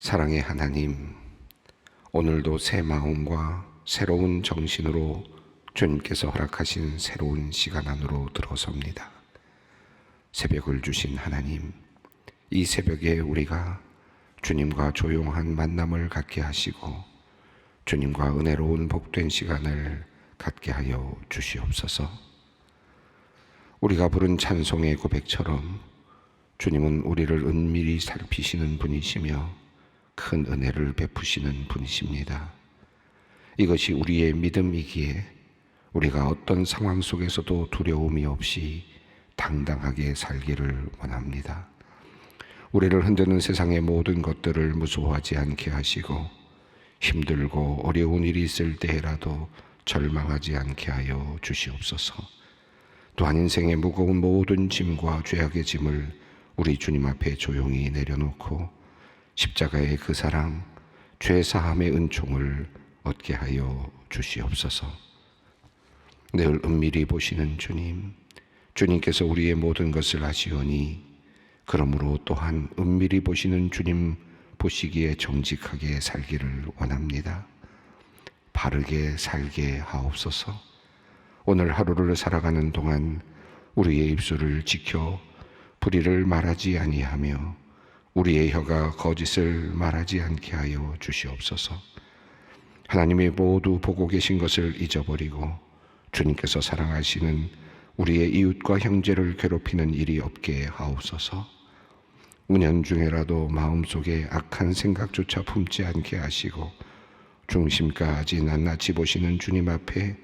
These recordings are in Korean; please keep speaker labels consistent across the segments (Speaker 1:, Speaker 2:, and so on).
Speaker 1: 사랑의 하나님, 오늘도 새 마음과 새로운 정신으로 주님께서 허락하신 새로운 시간 안으로 들어섭니다. 새벽을 주신 하나님, 이 새벽에 우리가 주님과 조용한 만남을 갖게 하시고 주님과 은혜로운 복된 시간을 갖게 하여 주시옵소서. 우리가 부른 찬송의 고백처럼 주님은 우리를 은밀히 살피시는 분이시며 큰 은혜를 베푸시는 분이십니다. 이것이 우리의 믿음이기에 우리가 어떤 상황 속에서도 두려움이 없이 당당하게 살기를 원합니다. 우리를 흔드는 세상의 모든 것들을 무서워하지 않게 하시고 힘들고 어려운 일이 있을 때라도 절망하지 않게 하여 주시옵소서. 또한 인생의 무거운 모든 짐과 죄악의 짐을 우리 주님 앞에 조용히 내려놓고 십자가의 그 사랑, 죄사함의 은총을 얻게 하여 주시옵소서. 늘 은밀히 보시는 주님, 주님께서 우리의 모든 것을 아시오니 그러므로 또한 은밀히 보시는 주님 보시기에 정직하게 살기를 원합니다. 바르게 살게 하옵소서. 오늘 하루를 살아가는 동안 우리의 입술을 지켜 불의를 말하지 아니하며 우리의 혀가 거짓을 말하지 않게 하여 주시옵소서. 하나님이 모두 보고 계신 것을 잊어버리고 주님께서 사랑하시는 우리의 이웃과 형제를 괴롭히는 일이 없게 하옵소서. 은연중에라도 마음속에 악한 생각조차 품지 않게 하시고 중심까지 낱낱이 보시는 주님 앞에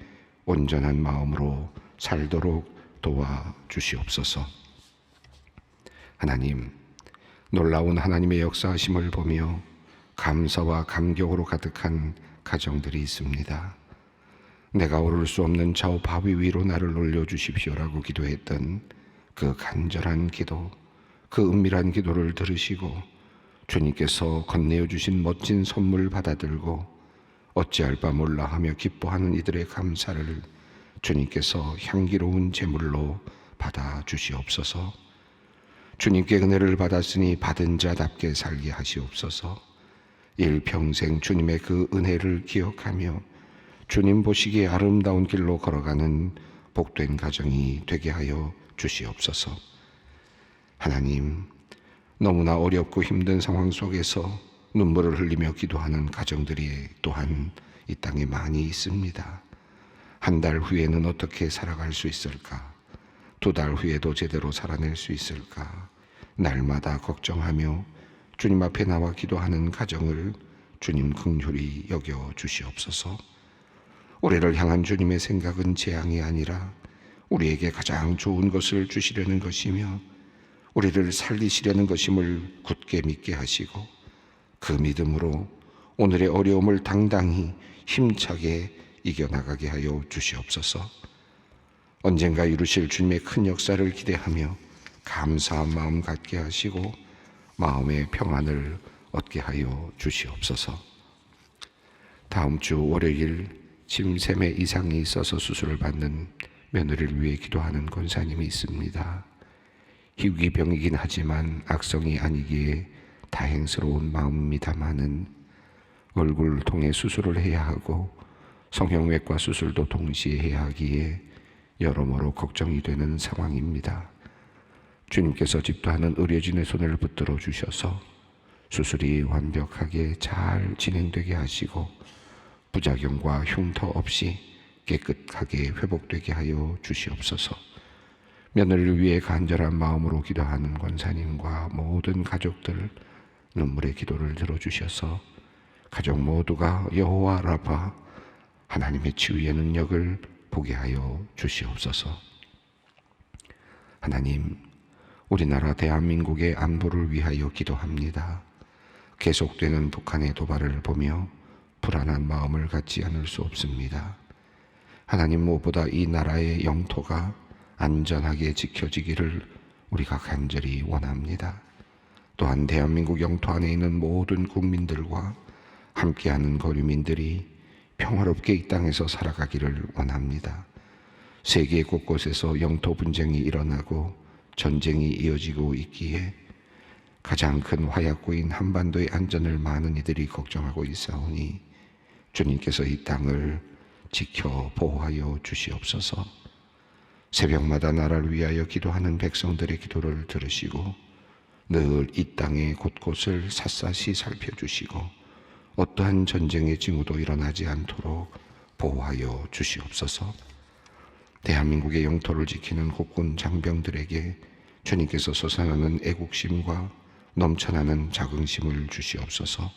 Speaker 1: 온전한 마음으로 살도록 도와주시옵소서. 하나님, 놀라운 하나님의 역사하심을 보며 감사와 감격으로 가득한 가정들이 있습니다. 내가 오를 수 없는 저 바위 위로 나를 올려주십시오라고 기도했던 그 간절한 기도, 그 은밀한 기도를 들으시고 주님께서 건네어 주신 멋진 선물 받아들고 어찌할 바 몰라 하며 기뻐하는 이들의 감사를 주님께서 향기로운 제물로 받아 주시옵소서. 주님께 은혜를 받았으니 받은 자답게 살게 하시옵소서. 일평생 주님의 그 은혜를 기억하며 주님 보시기에 아름다운 길로 걸어가는 복된 가정이 되게 하여 주시옵소서. 하나님, 너무나 어렵고 힘든 상황 속에서 눈물을 흘리며 기도하는 가정들이 또한 이 땅에 많이 있습니다. 한 달 후에는 어떻게 살아갈 수 있을까? 2달 후에도 제대로 살아낼 수 있을까? 날마다 걱정하며 주님 앞에 나와 기도하는 가정을 주님 긍휼히 여겨 주시옵소서. 우리를 향한 주님의 생각은 재앙이 아니라 우리에게 가장 좋은 것을 주시려는 것이며 우리를 살리시려는 것임을 굳게 믿게 하시고 그 믿음으로 오늘의 어려움을 당당히 힘차게 이겨나가게 하여 주시옵소서. 언젠가 이루실 주님의 큰 역사를 기대하며 감사한 마음 갖게 하시고 마음의 평안을 얻게 하여 주시옵소서. 다음 주 월요일 침샘에 이상이 있어서 수술을 받는 며느리를 위해 기도하는 권사님이 있습니다. 희귀병이긴 하지만 악성이 아니기에 다행스러운 마음입니다마는 얼굴을 통해 수술을 해야 하고 성형외과 수술도 동시에 해야 하기에 여러모로 걱정이 되는 상황입니다. 주님께서 집도하는 의료진의 손을 붙들어 주셔서 수술이 완벽하게 잘 진행되게 하시고 부작용과 흉터 없이 깨끗하게 회복되게 하여 주시옵소서. 며느리를 위해 간절한 마음으로 기도하는 권사님과 모든 가족들 눈물의 기도를 들어주셔서 가족 모두가 여호와 라파 하나님의 치유의 능력을 보게 하여 주시옵소서. 하나님, 우리나라 대한민국의 안보를 위하여 기도합니다. 계속되는 북한의 도발을 보며 불안한 마음을 갖지 않을 수 없습니다. 하나님, 무엇보다 이 나라의 영토가 안전하게 지켜지기를 우리가 간절히 원합니다. 또한 대한민국 영토 안에 있는 모든 국민들과 함께하는 거류민들이 평화롭게 이 땅에서 살아가기를 원합니다. 세계 곳곳에서 영토 분쟁이 일어나고 전쟁이 이어지고 있기에 가장 큰 화약고인 한반도의 안전을 많은 이들이 걱정하고 있사오니 주님께서 이 땅을 지켜 보호하여 주시옵소서. 새벽마다 나라를 위하여 기도하는 백성들의 기도를 들으시고 늘 이 땅의 곳곳을 샅샅이 살펴주시고 어떠한 전쟁의 징후도 일어나지 않도록 보호하여 주시옵소서. 대한민국의 영토를 지키는 국군 장병들에게 주님께서 솟아나는 애국심과 넘쳐나는 자긍심을 주시옵소서.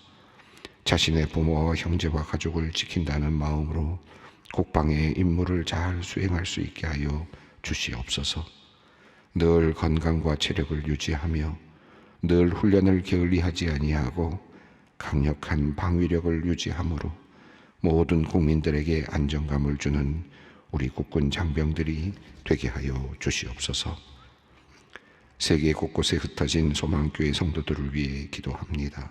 Speaker 1: 자신의 부모와 형제와 가족을 지킨다는 마음으로 국방의 임무를 잘 수행할 수 있게 하여 주시옵소서. 늘 건강과 체력을 유지하며 늘 훈련을 게을리하지 아니하고 강력한 방위력을 유지함으로 모든 국민들에게 안정감을 주는 우리 국군 장병들이 되게 하여 주시옵소서. 세계 곳곳에 흩어진 소망교회 성도들을 위해 기도합니다.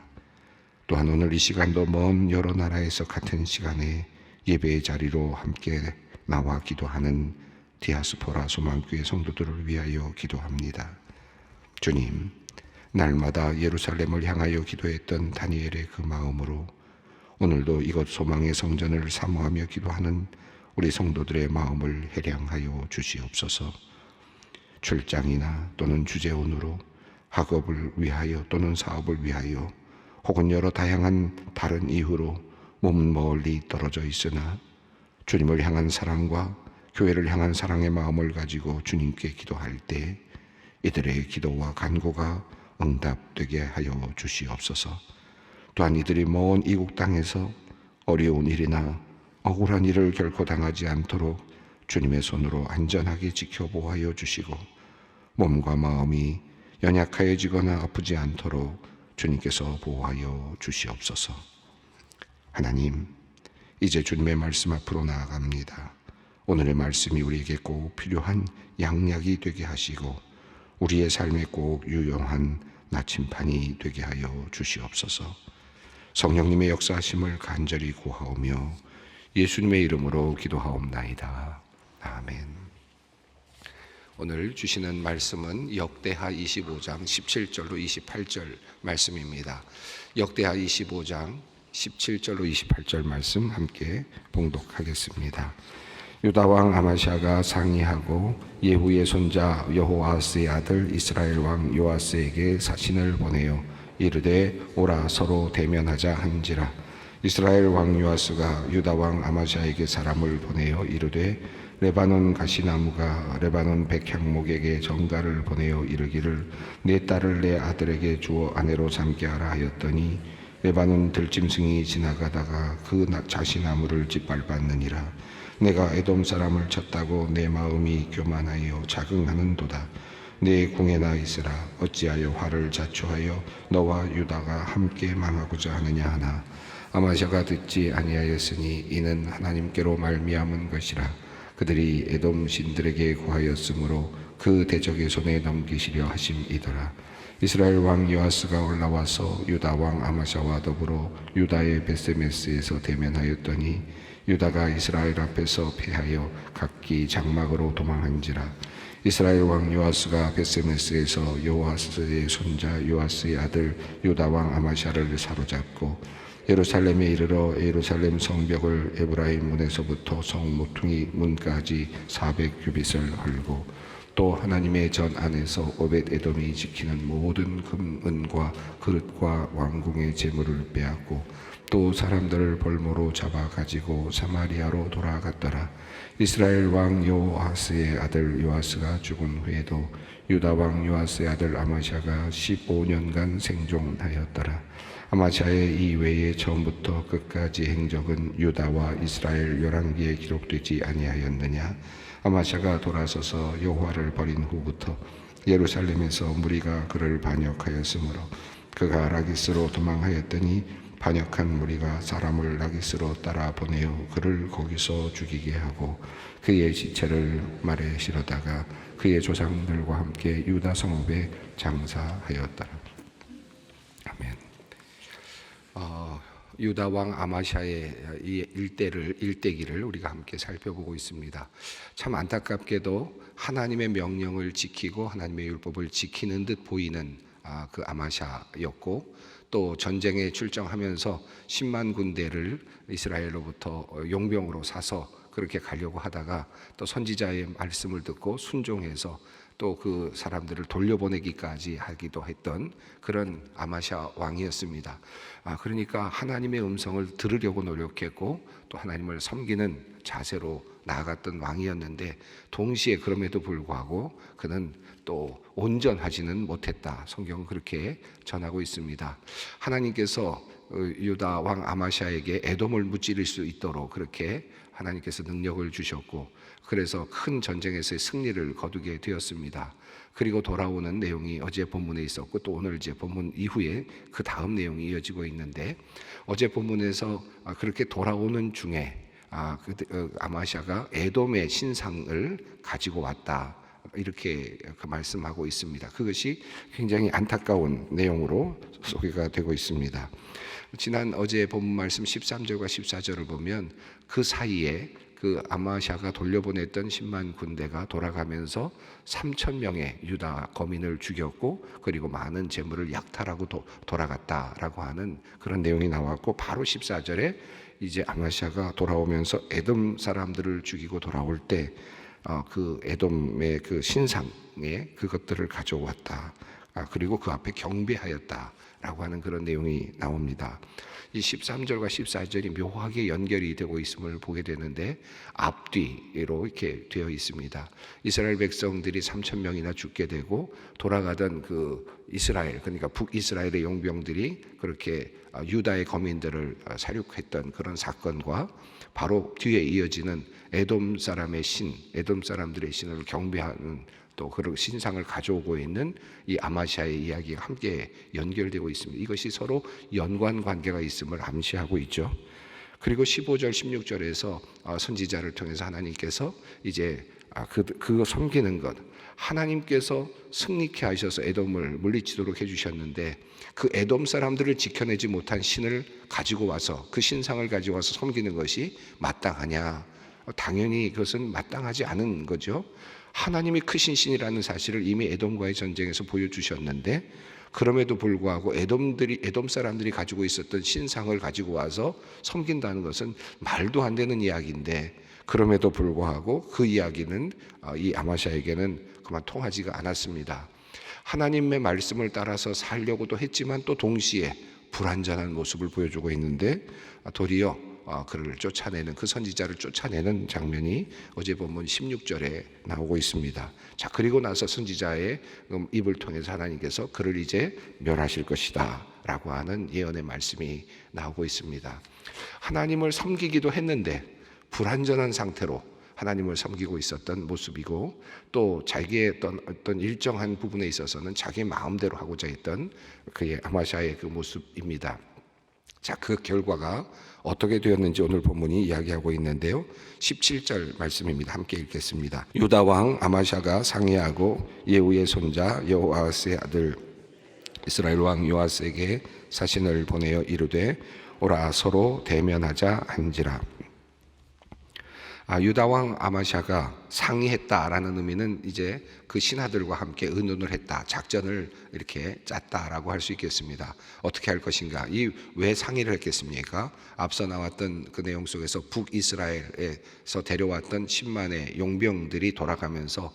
Speaker 1: 또한 오늘 이 시간도 먼 여러 나라에서 같은 시간에 예배의 자리로 함께 나와 기도하는 디아스포라 소망교회 성도들을 위하여 기도합니다. 주님, 날마다 예루살렘을 향하여 기도했던 다니엘의 그 마음으로 오늘도 이곳 소망의 성전을 사모하며 기도하는 우리 성도들의 마음을 해량하여 주시옵소서. 출장이나 또는 주재원으로 학업을 위하여 또는 사업을 위하여 혹은 여러 다양한 다른 이유로 몸은 멀리 떨어져 있으나 주님을 향한 사랑과 교회를 향한 사랑의 마음을 가지고 주님께 기도할 때 이들의 기도와 간구가 응답되게 하여 주시옵소서. 또한 이들이 먼 이국 땅에서 어려운 일이나 억울한 일을 결코 당하지 않도록 주님의 손으로 안전하게 지켜보호하여 주시고 몸과 마음이 연약하여지거나 아프지 않도록 주님께서 보호하여 주시옵소서. 하나님, 이제 주님의 말씀 앞으로 나아갑니다. 오늘의 말씀이 우리에게 꼭 필요한 양약이 되게 하시고 우리의 삶에 꼭 유용한 나침판이 되게 하여 주시옵소서. 성령님의 역사하심을 간절히 구하오며 예수님의 이름으로 기도하옵나이다. 아멘. 오늘 주시는 말씀은 역대하 25장 17절로 28절 말씀입니다. 역대하 25장 17절로 28절 말씀 함께 봉독하겠습니다. 유다 왕 아마시아가 상의하고 예후의 손자 여호아스의 아들 이스라엘 왕 요아스에게 사신을 보내어 이르되 오라 서로 대면하자 한지라. 이스라엘 왕 요아스가 유다 왕 아마시아에게 사람을 보내어 이르되 레바논 가시나무가 레바논 백향목에게 정가를 보내어 이르기를 내 딸을 내 아들에게 주어 아내로 삼게 하라 하였더니 레바논 들짐승이 지나가다가 그 자시나무를 짓밟았느니라. 내가 에돔 사람을 쳤다고 내 마음이 교만하여 자긍하는도다. 내 궁에나 있으라. 어찌하여 화를 자초하여 너와 유다가 함께 망하고자 하느냐 하나 아마시아가 듣지 아니하였으니 이는 하나님께로 말미암은 것이라. 그들이 에돔 신들에게 구하였으므로 그 대적의 손에 넘기시려 하심이더라. 이스라엘 왕 요아스가 올라와서 유다 왕 아마시아와 더불어 유다의 베세메스에서 대면하였더니 유다가 이스라엘 앞에서 패하여 각기 장막으로 도망한지라. 이스라엘 왕 요아스가 베세메스에서 요아스의 손자 요아스의 아들 유다 왕 아마시아를 사로잡고 예루살렘에 이르러 예루살렘 성벽을 에브라임 문에서부터 성 모퉁이 문까지 400규빗을 헐고 또 하나님의 전 안에서 오벳 에돔이 지키는 모든 금, 은과 그릇과 왕궁의 재물을 빼앗고 또 사람들을 볼모로 잡아 가지고 사마리아로 돌아갔더라. 이스라엘 왕 요아스의 아들 요아스가 죽은 후에도 유다 왕 요아스의 아들 아마시아가 15년간 생존하였더라. 아마시아의 이 외에 처음부터 끝까지 행적은 유다와 이스라엘 열왕기에 기록되지 아니하였느냐. 아마시아가 돌아서서 여호와를 버린 후부터 예루살렘에서 무리가 그를 반역하였으므로 그가 라기스로 도망하였더니 반역한 무리가 사람을 라기스로 따라 보내어 그를 거기서 죽이게 하고 그의 시체를 말에 실어다가 그의 조상들과 함께 유다 성읍에 장사하였더라. 아멘. 유다 왕 아마시아의 이 일대기를 우리가 함께 살펴보고 있습니다. 참 안타깝게도 하나님의 명령을 지키고 하나님의 율법을 지키는 듯 보이는 그 아마샤였고, 또 전쟁에 출정하면서 10만 군대를 이스라엘로부터 용병으로 사서 그렇게 가려고 하다가 또 선지자의 말씀을 듣고 순종해서 또 그 사람들을 돌려보내기까지 하기도 했던 그런 아마샤 왕이었습니다. 그러니까 하나님의 음성을 들으려고 노력했고 또 하나님을 섬기는 자세로 나아갔던 왕이었는데, 동시에 그럼에도 불구하고 그는 또 온전하지는 못했다. 성경은 그렇게 전하고 있습니다. 하나님께서 유다 왕 아마샤에게 에돔을 무찌를 수 있도록 그렇게 하나님께서 능력을 주셨고, 그래서 큰 전쟁에서의 승리를 거두게 되었습니다. 그리고 돌아오는 내용이 어제 본문에 있었고, 또 오늘 이제 본문 이후에 그 다음 내용이 이어지고 있는데, 어제 본문에서 그렇게 돌아오는 중에 아마샤가 에돔의 신상을 가지고 왔다, 이렇게 말씀하고 있습니다. 그것이 굉장히 안타까운 내용으로 소개가 되고 있습니다. 지난 어제 본문 말씀 13절과 14절을 보면 그 사이에 그 아마샤가 돌려보냈던 10만 군대가 돌아가면서 3천 명의 유다 거민을 죽였고, 그리고 많은 재물을 약탈하고 돌아갔다라고 하는 그런 내용이 나왔고, 바로 14절에 이제 아마샤가 돌아오면서 에돔 사람들을 죽이고 돌아올 때 그 에돔의 그 신상에 그것들을 가져왔다. 그리고 그 앞에 경배하였다라고 하는 그런 내용이 나옵니다. 이 13절과 14절이 묘하게 연결이 되고 있음을 보게 되는데, 앞뒤로 이렇게 되어 있습니다. 이스라엘 백성들이 3천 명이나 죽게 되고, 돌아가던 그 이스라엘, 그러니까 북이스라엘의 용병들이 그렇게 유다의 거민들을 사륙했던 그런 사건과 바로 뒤에 이어지는 에돔 사람의 신, 에돔 사람들의 신을 경배하는 또 그런 신상을 가져오고 있는 이 아마샤의 이야기가 함께 연결되고 있습니다. 이것이 서로 연관 관계가 있음을 암시하고 있죠. 그리고 15절 16절에서 선지자를 통해서 하나님께서 이제 그거 섬기는 것, 하나님께서 승리케 하셔서 에돔을 물리치도록 해주셨는데, 그 에돔 사람들을 지켜내지 못한 신을 가지고 와서 그 신상을 가지고 와서 섬기는 것이 마땅하냐? 당연히 그것은 마땅하지 않은 거죠. 하나님이 크신 신이라는 사실을 이미 에돔과의 전쟁에서 보여주셨는데, 그럼에도 불구하고 에돔 사람들이 가지고 있었던 신상을 가지고 와서 섬긴다는 것은 말도 안 되는 이야기인데, 그럼에도 불구하고 그 이야기는 이 아마샤에게는 그만 통하지가 않았습니다. 하나님의 말씀을 따라서 살려고도 했지만 또 동시에 불완전한 모습을 보여주고 있는데, 도리어 그를 쫓아내는, 그 선지자를 쫓아내는 장면이 어제 본문 16절에 나오고 있습니다. 자, 그리고 나서 선지자의 입을 통해서 하나님께서 그를 이제 멸하실 것이다 라고 하는 예언의 말씀이 나오고 있습니다. 하나님을 섬기기도 했는데 불완전한 상태로 하나님을 섬기고 있었던 모습이고, 또 자기의 어떤 일정한 부분에 있어서는 자기 마음대로 하고자 했던 그의 아마샤의 그 모습입니다. 자, 그 결과가 어떻게 되었는지 오늘 본문이 이야기하고 있는데요. 17절 말씀입니다. 함께 읽겠습니다. 유다 왕 아마샤가 상의하고 예후의 손자 여호아스의 아들 이스라엘 왕 요아스에게 사신을 보내어 이르되 오라 서로 대면하자 한지라. 유다 왕 아마샤가 상의했다라는 의미는 이제 그 신하들과 함께 의논을 했다, 작전을 이렇게 짰다라고 할 수 있겠습니다. 어떻게 할 것인가? 왜 상의를 했겠습니까? 앞서 나왔던 그 내용 속에서 북이스라엘에서 데려왔던 10만의 용병들이 돌아가면서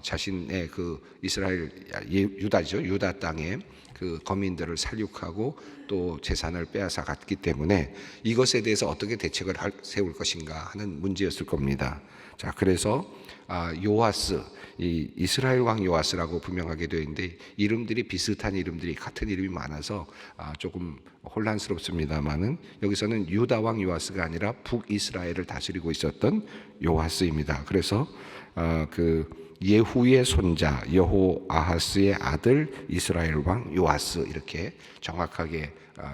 Speaker 1: 자신의 그 이스라엘 유다 땅에 그 거민들을 살육하고 또 재산을 빼앗아 갔기 때문에 이것에 대해서 어떻게 대책을 세울 것인가 하는 문제였을 겁니다. 자, 그래서 요아스, 이 이스라엘 왕 요아스라고 분명하게 되어 있는데, 이름들이 비슷한 이름들이 같은 이름이 많아서 조금 혼란스럽습니다만은, 여기서는 유다 왕 요아스가 아니라 북이스라엘을 다스리고 있었던 요아스입니다. 그래서 그 예후의 손자 여호아하스의 아들 이스라엘 왕 요아스, 이렇게 정확하게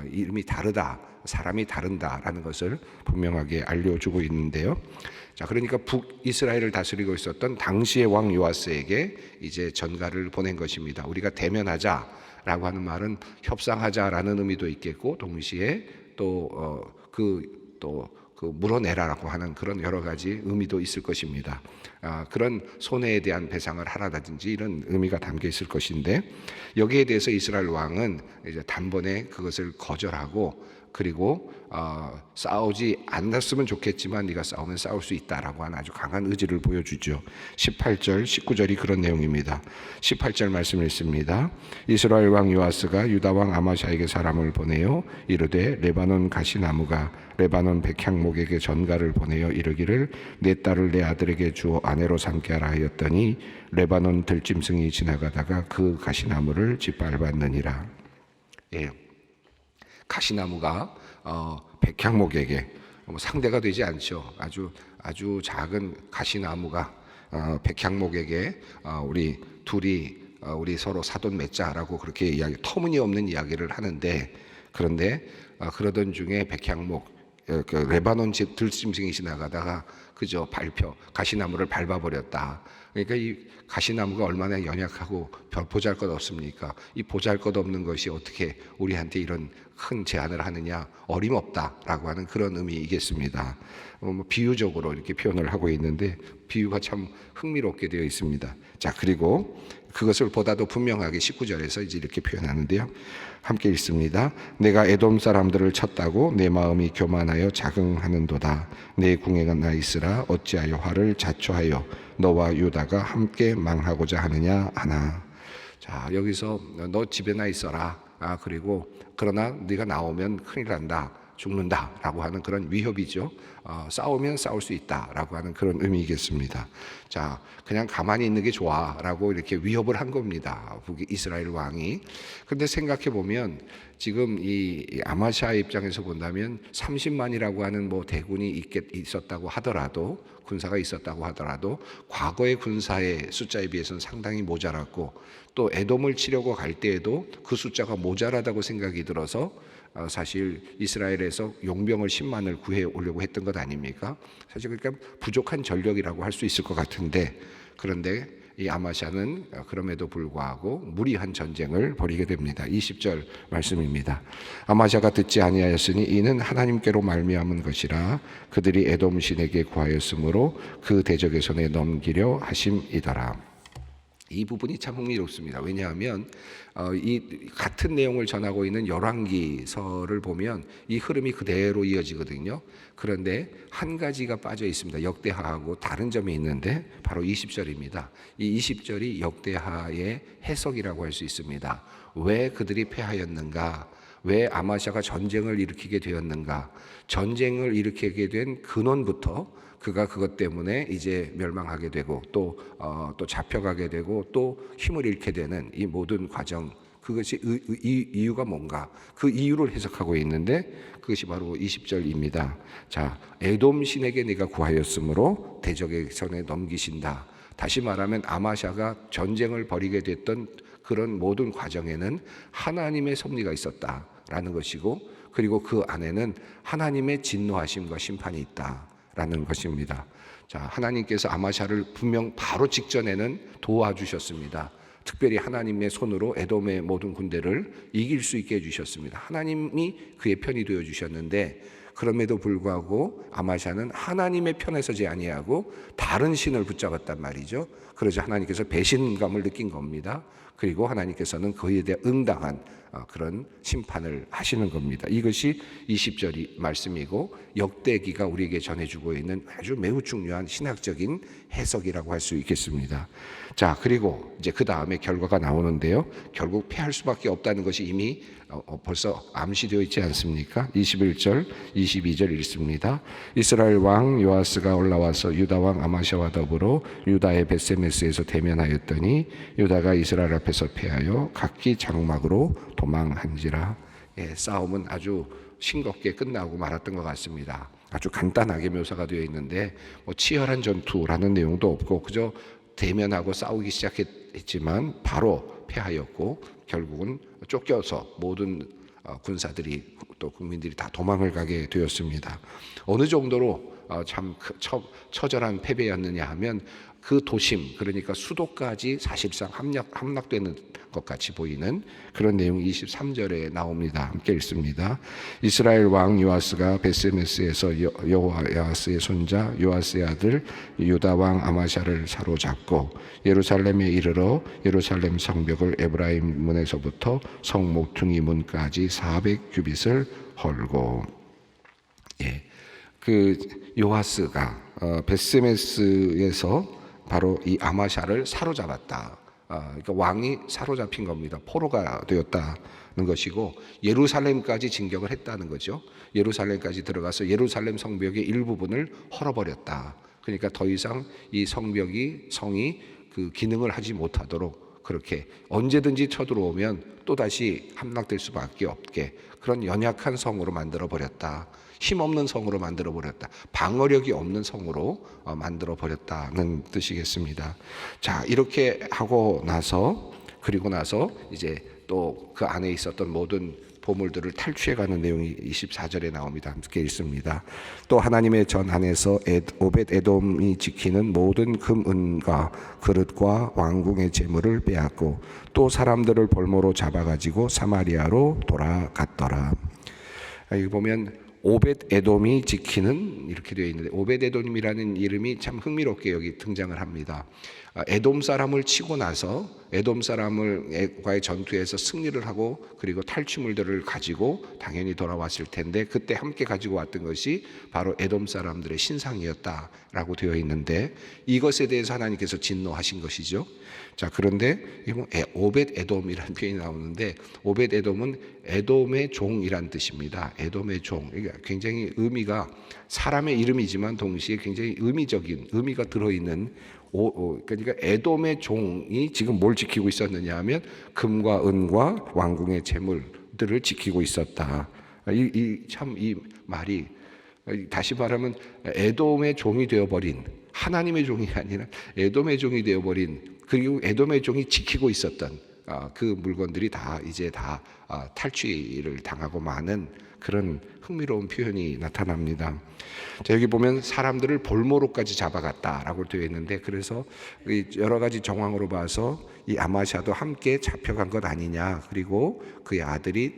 Speaker 1: 이름이 다르다, 사람이 다른다라는 것을 분명하게 알려주고 있는데요. 자, 그러니까 북이스라엘을 다스리고 있었던 당시의 왕 요아스에게 이제 전가를 보낸 것입니다. 우리가 대면하자라고 하는 말은 협상하자라는 의미도 있겠고, 동시에 그 물어내라라고 하는 그런 여러 가지 의미도 있을 것입니다. 그런 손해에 대한 배상을 하라든지 이런 의미가 담겨 있을 것인데, 여기에 대해서 이스라엘 왕은 이제 단번에 그것을 거절하고, 그리고 싸우지 않았으면 좋겠지만 네가 싸우면 싸울 수 있다라고 하는 아주 강한 의지를 보여주죠. 18절, 19절이 그런 내용입니다. 18절 말씀 읽습니다. 이스라엘 왕 요아스가 유다 왕 아마샤에게 사람을 보내어 이르되 레바논 가시나무가 레바논 백향목에게 전가를 보내어 이르기를 내 딸을 내 아들에게 주어 아내로 삼게 하라 하였더니 레바논 들짐승이 지나가다가 그 가시나무를 짓밟았느니라. 예. 가시나무가 백향목에게 상대가 되지 않죠. 아주 작은 가시나무가 백향목에게 우리 서로 사돈 맺자라고 그렇게 터무니없는 이야기를 하는데, 그런데 그러던 중에 백향목 그 레바논 들짐승이 지나가다가 그저 가시나무를 밟아버렸다. 그러니까 이 가시나무가 얼마나 연약하고 보잘것없습니까? 이 보잘것없는 것이 어떻게 우리한테 이런 큰 제안을 하느냐, 어림없다라고 하는 그런 의미이겠습니다. 비유적으로 이렇게 표현을 하고 있는데 비유가 참 흥미롭게 되어 있습니다. 자, 그리고 그것을 보다도 분명하게 19절에서 이제 이렇게 표현하는데요. 함께 읽습니다. 내가 에돔 사람들을 쳤다고 내 마음이 교만하여 자긍하는도다. 내 궁에 나 있으라 어찌하여 화를 자초하여 너와 유다가 함께 망하고자 하느냐 하나. 자, 여기서 너 집에나 있어라. 그리고 그러나 네가 나오면 큰일 난다, 죽는다라고 하는 그런 위협이죠. 싸우면 싸울 수 있다라고 하는 그런 의미이겠습니다. 자, 그냥 가만히 있는 게 좋아라고 이렇게 위협을 한 겁니다, 이스라엘 왕이. 그런데 생각해 보면 지금 이 아마샤의 입장에서 본다면 30만이라고 하는 대군이 있었다고 하더라도, 군사가 있었다고 하더라도 과거의 군사의 숫자에 비해서는 상당히 모자랐고, 또 에돔을 치려고 갈 때에도 그 숫자가 모자라다고 생각이 들어서 사실 이스라엘에서 용병을 10만을 구해 오려고 했던 것 아닙니까? 사실 그러니까 부족한 전력이라고 할 수 있을 것 같은데, 그런데 이 아마샤는 그럼에도 불구하고 무리한 전쟁을 벌이게 됩니다. 20절 말씀입니다. 아마샤가 듣지 아니하였으니 이는 하나님께로 말미암은 것이라 그들이 에돔 신에게 구하였으므로 그 대적의 손에 넘기려 하심이더라. 이 부분이 참 흥미롭습니다. 왜냐하면 이 같은 내용을 전하고 있는 열왕기서를 보면 이 흐름이 그대로 이어지거든요. 그런데 한 가지가 빠져 있습니다. 역대하하고 다른 점이 있는데 바로 20절입니다. 이 20절이 역대하의 해석이라고 할 수 있습니다. 왜 그들이 패하였는가? 왜 아마샤가 전쟁을 일으키게 되었는가? 전쟁을 일으키게 된 근원부터 그가 그것 때문에 이제 멸망하게 되고 또 잡혀가게 되고 또 힘을 잃게 되는 이 모든 과정, 그것이 이유가 뭔가, 그 이유를 해석하고 있는데 그것이 바로 20절입니다. 자, 에돔 신에게 네가 구하였으므로 대적의 손에 넘기신다. 다시 말하면 아마샤가 전쟁을 벌이게 됐던 그런 모든 과정에는 하나님의 섭리가 있었다라는 것이고, 그리고 그 안에는 하나님의 진노하심과 심판이 있다라는 것입니다. 자, 하나님께서 아마샤를 분명 바로 직전에는 도와주셨습니다. 특별히 하나님의 손으로 에돔의 모든 군대를 이길 수 있게 해주셨습니다. 하나님이 그의 편이 되어 주셨는데, 그럼에도 불구하고 아마샤는 하나님의 편에 서지 아니하고 다른 신을 붙잡았단 말이죠. 그러자 하나님께서 배신감을 느낀 겁니다. 그리고 하나님께서는 그에 대해 응당한 그런 심판을 하시는 겁니다. 이것이 20절이 말씀이고 역대기가 우리에게 전해주고 있는 아주 매우 중요한 신학적인 해석이라고 할 수 있겠습니다. 자, 그리고 이제 그 다음에 결과가 나오는데요. 결국 패할 수밖에 없다는 것이 이미 벌써 암시되어 있지 않습니까? 21절, 22절 읽습니다. 이스라엘 왕 요아스가 올라와서 유다 왕 아마샤와 더불어 유다의 벳세메스에서 대면하였더니 유다가 이스라엘 앞에서 패하여 각기 장막으로 도망한지라. 싸움은 아주 싱겁게 끝나고 말았던 것 같습니다. 아주 간단하게 묘사가 되어 있는데 치열한 전투라는 내용도 없고 그저 대면하고 싸우기 시작했지만 바로 패하였고 결국은 쫓겨서 모든 군사들이 또 국민들이 다 도망을 가게 되었습니다. 어느 정도로 참 처절한 패배였느냐 하면 그 도심, 그러니까 수도까지 사실상 함락되는 것 같이 보이는 그런 내용이 23절에 나옵니다. 함께 읽습니다. 이스라엘 왕 요아스가 베스메스에서 여호야스의 손자 요아스의 아들 유다 왕 아마샤를 사로잡고 예루살렘에 이르러 예루살렘 성벽을 에브라임 문에서부터 성 모퉁이 문까지 400규빗을 헐고. 그 요아스가 베스메스에서 바로 이 아마샤를 사로잡았다. 그러니까 왕이 사로잡힌 겁니다. 포로가 되었다는 것이고 예루살렘까지 진격을 했다는 거죠. 예루살렘까지 들어가서 예루살렘 성벽의 일부분을 헐어버렸다. 그러니까 더 이상 이 성이 그 기능을 하지 못하도록 그렇게 언제든지 쳐들어오면 또다시 함락될 수밖에 없게 그런 연약한 성으로 만들어버렸다. 힘없는 성으로 만들어버렸다. 방어력이 없는 성으로 만들어버렸다는 뜻이겠습니다. 자, 이렇게 하고 나서 그리고 나서 이제 또 그 안에 있었던 모든 보물들을 탈취해가는 내용이 24절에 나옵니다. 함께 읽습니다. 또 하나님의 전 안에서 오벳 에돔이 지키는 모든 금, 은과 그릇과 왕궁의 재물을 빼앗고 또 사람들을 볼모로 잡아가지고 사마리아로 돌아갔더라. 여기 보면 오벳 에돔이 지키는 이렇게 되어 있는데 오벳 에돔이라는 이름이 참 흥미롭게 여기 등장을 합니다. 에돔 사람을 치고 나서 에돔 사람과의 전투에서 승리를 하고 그리고 탈취물들을 가지고 당연히 돌아왔을 텐데 그때 함께 가지고 왔던 것이 바로 에돔 사람들의 신상이었다라고 되어 있는데 이것에 대해서 하나님께서 진노하신 것이죠. 자, 그런데 오벳 에돔이라는 표현이 나오는데 오벳 에돔은 에돔의 종이란 뜻입니다. 에돔의 종. 그러니까 굉장히 의미가 사람의 이름이지만 동시에 굉장히 의미적인 의미가 들어있는 그러니까 에돔의 종이 지금 뭘 지키고 있었느냐 하면 금과 은과 왕궁의 재물들을 지키고 있었다. 이 말이 다시 말하면 에돔의 종이 되어버린 하나님의 종이 아니라 에돔의 종이 되어버린 그리고 에돔의 종이 지키고 있었던 그 물건들이 다 이제 다 탈취를 당하고 마는 그런 흥미로운 표현이 나타납니다. 자, 여기 보면 사람들을 볼모로까지 잡아갔다라고 되어 있는데 그래서 여러 가지 정황으로 봐서 이 아마샤도 함께 잡혀간 것 아니냐 그리고 그의 아들이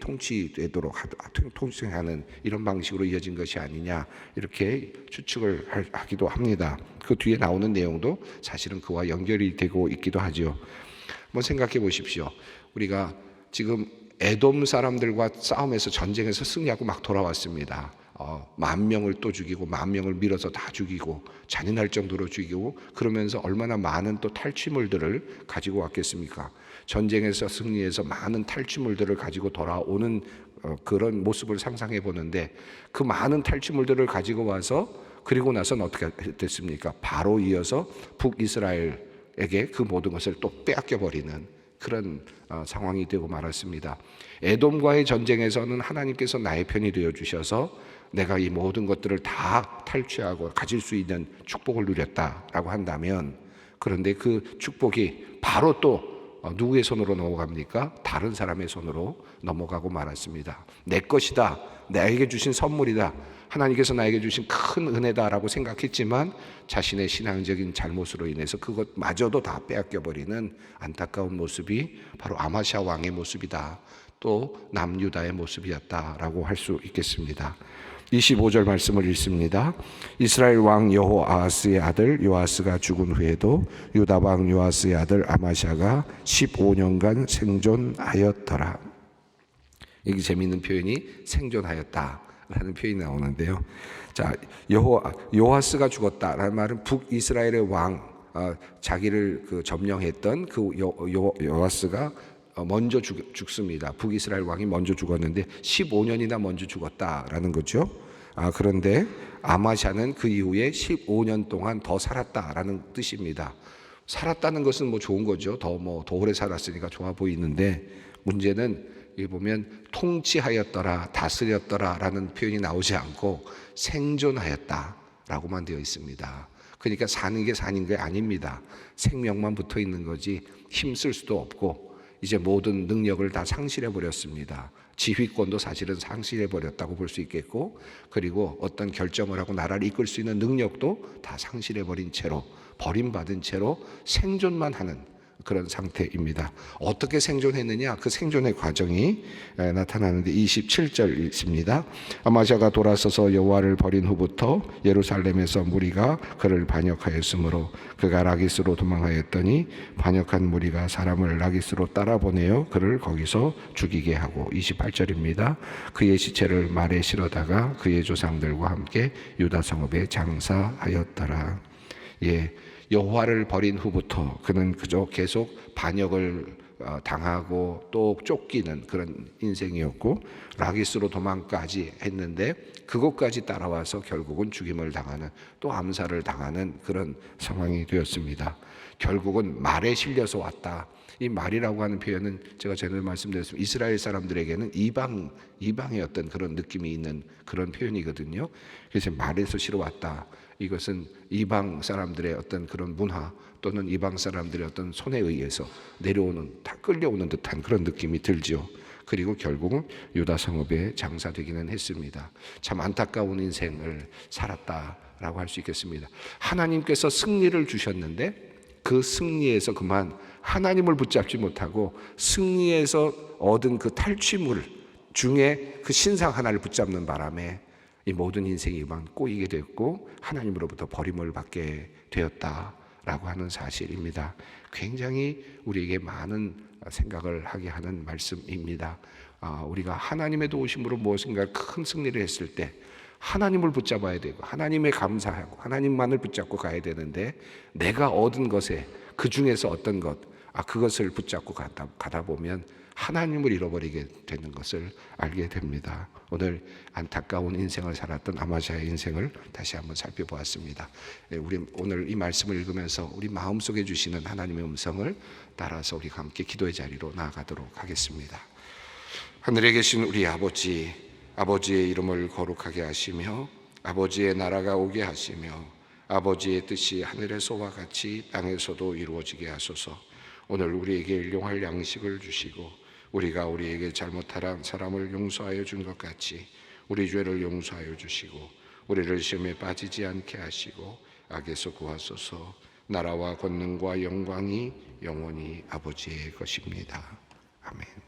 Speaker 1: 통치하는 이런 방식으로 이어진 것이 아니냐 이렇게 추측을 하기도 합니다. 그 뒤에 나오는 내용도 사실은 그와 연결이 되고 있기도 하죠. 한번 생각해 보십시오. 우리가 지금 에돔 사람들과 싸움에서 전쟁에서 승리하고 막 돌아왔습니다. 10,000명을 또 죽이고 10,000명을 밀어서 다 죽이고 잔인할 정도로 죽이고 그러면서 얼마나 많은 또 탈취물들을 가지고 왔겠습니까? 전쟁에서 승리해서 많은 탈취물들을 가지고 돌아오는 그런 모습을 상상해 보는데 그 많은 탈취물들을 가지고 와서 그리고 나서는 어떻게 됐습니까? 바로 이어서 북이스라엘에게 그 모든 것을 또 빼앗겨 버리는 그런 상황이 되고 말았습니다. 에돔과의 전쟁에서는 하나님께서 나의 편이 되어 주셔서 내가 이 모든 것들을 다 탈취하고 가질 수 있는 축복을 누렸다라고 한다면 그런데 그 축복이 바로 또 누구의 손으로 넘어갑니까? 다른 사람의 손으로 넘어가고 말았습니다. 내 것이다. 나에게 주신 선물이다. 하나님께서 나에게 주신 큰 은혜다라고 생각했지만 자신의 신앙적인 잘못으로 인해서 그것마저도 다 빼앗겨버리는 안타까운 모습이 바로 아마샤 왕의 모습이다. 또 남유다의 모습이었다라고 할 수 있겠습니다. 25절 말씀을 읽습니다. 이스라엘 왕 여호아하스의 아들 요아스가 죽은 후에도 유다 왕 요아스의 아들 아마샤가 15년간 생존하였더라. 여기 재미있는 표현이 생존하였다라는 표현이 나오는데요. 자, 요아스가 죽었다라는 말은 북이스라엘의 왕 자기를 점령했던 그 요아스가 먼저 죽습니다. 북이스라엘 왕이 먼저 죽었는데 15년이나 먼저 죽었다라는 거죠. 그런데 아마샤는 그 이후에 15년 동안 더 살았다라는 뜻입니다. 살았다는 것은 뭐 좋은 거죠. 더 오래 살았으니까 좋아 보이는데 문제는 여기 보면 통치하였더라, 다스렸더라라는 표현이 나오지 않고 생존하였다라고만 되어 있습니다. 그러니까 사는 게 아닙니다. 생명만 붙어 있는 거지 힘쓸 수도 없고 이제 모든 능력을 다 상실해 버렸습니다. 지휘권도 사실은 상실해버렸다고 볼 수 있겠고, 그리고 어떤 결정을 하고 나라를 이끌 수 있는 능력도 다 상실해버린 채로, 버림받은 채로 생존만 하는 그런 상태입니다. 어떻게 생존했느냐, 그 생존의 과정이 나타나는데 27절 있습니다. 아마시아가 돌아서서 여호와를 버린 후부터 예루살렘에서 무리가 그를 반역하였으므로 그가 라기스로 도망하였더니 반역한 무리가 사람을 라기스로 따라보내어 그를 거기서 죽이게 하고, 28절입니다. 그의 시체를 말에 실어다가 그의 조상들과 함께 유다 성읍에 장사하였더라. 여호와를 버린 후부터 그는 그저 계속 반역을 당하고 또 쫓기는 그런 인생이었고, 라기스로 도망까지 했는데 그것까지 따라와서 결국은 죽임을 당하는, 또 암살을 당하는 그런 상황이 되었습니다. 결국은 말에 실려서 왔다. 이 말이라고 하는 표현은 제가 전에 말씀드렸습니다. 이스라엘 사람들에게는 이방의 어떤 그런 느낌이 있는 그런 표현이거든요. 그래서 말에서 실어 왔다. 이것은 이방 사람들의 어떤 그런 문화 또는 이방 사람들의 어떤 손에 의해서 내려오는, 다 끌려오는 듯한 그런 느낌이 들죠. 그리고 결국은 유다 성읍에 장사되기는 했습니다. 참 안타까운 인생을 살았다라고 할 수 있겠습니다. 하나님께서 승리를 주셨는데 그 승리에서 그만 하나님을 붙잡지 못하고 승리에서 얻은 그 탈취물 중에 그 신상 하나를 붙잡는 바람에 이 모든 인생이 꼬이게 됐고 하나님으로부터 버림을 받게 되었다라고 하는 사실입니다. 굉장히 우리에게 많은 생각을 하게 하는 말씀입니다. 우리가 하나님의 도우심으로 무엇인가 큰 승리를 했을 때 하나님을 붙잡아야 되고 하나님에 감사하고 하나님만을 붙잡고 가야 되는데, 내가 얻은 것에 그 중에서 어떤 것, 그것을 붙잡고 가다 보면 하나님을 잃어버리게 되는 것을 알게 됩니다. 오늘 안타까운 인생을 살았던 아마시아의 인생을 다시 한번 살펴보았습니다. 우리 오늘 이 말씀을 읽으면서 우리 마음속에 주시는 하나님의 음성을 따라서 우리가 함께 기도의 자리로 나아가도록 하겠습니다. 하늘에 계신 우리 아버지, 아버지의 이름을 거룩하게 하시며 아버지의 나라가 오게 하시며 아버지의 뜻이 하늘에서와 같이 땅에서도 이루어지게 하소서. 오늘 우리에게 일용할 양식을 주시고 우리가 우리에게 잘못한 사람을 용서하여 준 것 같이 우리 죄를 용서하여 주시고 우리를 시험에 빠지지 않게 하시고 악에서 구하소서. 나라와 권능과 영광이 영원히 아버지의 것입니다. 아멘.